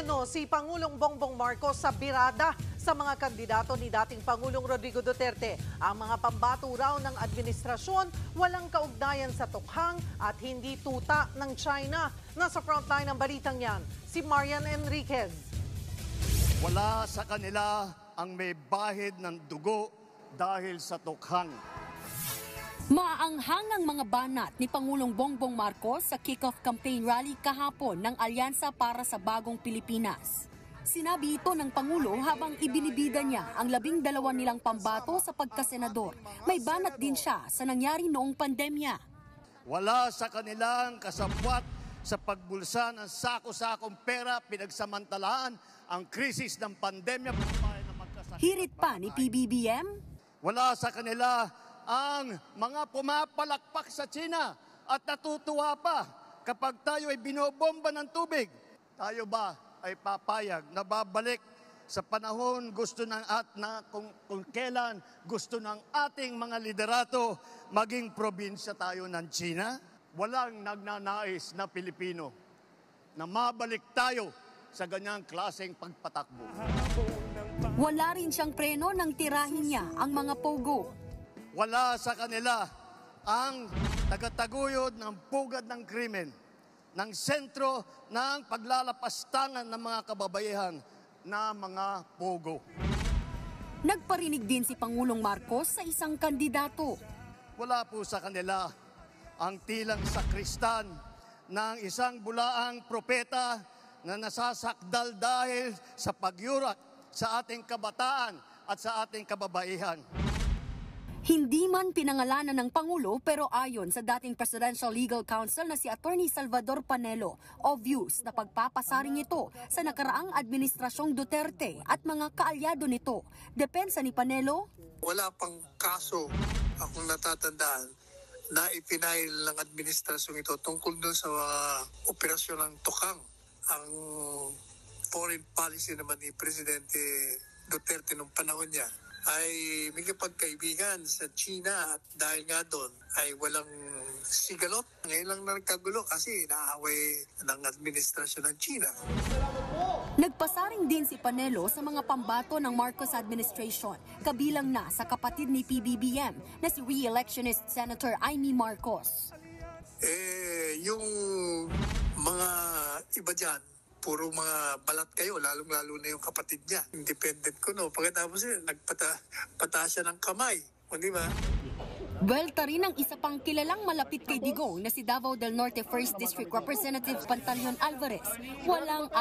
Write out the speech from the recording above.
Preno si Pangulong Bongbong Marcos sa birada sa mga kandidato ni dating Pangulong Rodrigo Duterte. Ang mga pambato raw ng administrasyon walang kaugnayan sa tukhang at hindi tuta ng China. Nasa frontline ng balitang yan, si Marian Enriquez. Wala sa kanila ang may bahid ng dugo dahil sa tukhang. Maaanghang ang mga banat ni Pangulong Bongbong Marcos sa kick-off campaign rally kahapon ng Alyansa para sa Bagong Pilipinas. Sinabi ito ng Pangulo habang ibinibida niya ang 12 nilang pambato sa pagkasenador. May banat din siya sa nangyari noong pandemya. Wala sa kanilang kasabwat sa pagbulsa ng sako-sakong pera pinagsamantalaan ang krisis ng pandemya. Hirit pa ni PBBM. Wala sa kanila ang mga pumapalakpak sa China at natutuwa pa kapag tayo ay binobomba ng tubig. Tayo ba ay papayag na babalik sa panahon gusto ng kung kailan gusto ng ating mga liderato maging probinsya tayo ng China? Walang nagnanais na Pilipino na mabalik tayo sa ganyang klaseng pagpatakbo. Wala rin siyang preno nang tirahin niya ang mga pogo. Wala sa kanila ang tagataguyod ng pugad ng krimen, ng sentro ng paglalapastangan ng mga kababaihan na mga pogo. Nagparinig din si Pangulong Marcos sa isang kandidato. Wala po sa kanila ang tilang sakristan ng isang bulaang propeta na nasasakdal dahil sa pagyurak sa ating kabataan at sa ating kababaihan. Hindi man pinangalanan ng Pangulo pero ayon sa dating Presidential Legal Counsel na si Attorney Salvador Panelo, obvious na pagpapasaring ito sa nakaraang administrasyong Duterte at mga kaalyado nito. Depensa ni Panelo, wala pang kaso akong natatandaan na ipinail ng administrasyong ito tungkol doon sa operasyon ng tukang. Ang foreign policy naman ni Presidente Duterte nung panahon niya ay may pagkaibigan sa China at dahil nga doon ay walang sigalot. Ngayon lang nagkagulo kasi naaway ng administrasyon ng China. Nagpasaring din si Panelo sa mga pambato ng Marcos administration, kabilang na sa kapatid ni PBBM na si re-electionist Senator Amy Marcos. Yung mga iba dyan, puro mga balat kayo, lalong-lalo na yung kapatid niya. Independent ko, no? Pagkatapos nagpata siya ng kamay. O, di ba? Buwelta rin ang isa pang kilalang malapit kay Digong na si Davao del Norte 1st District Representative Pantaleon Alvarez. Walang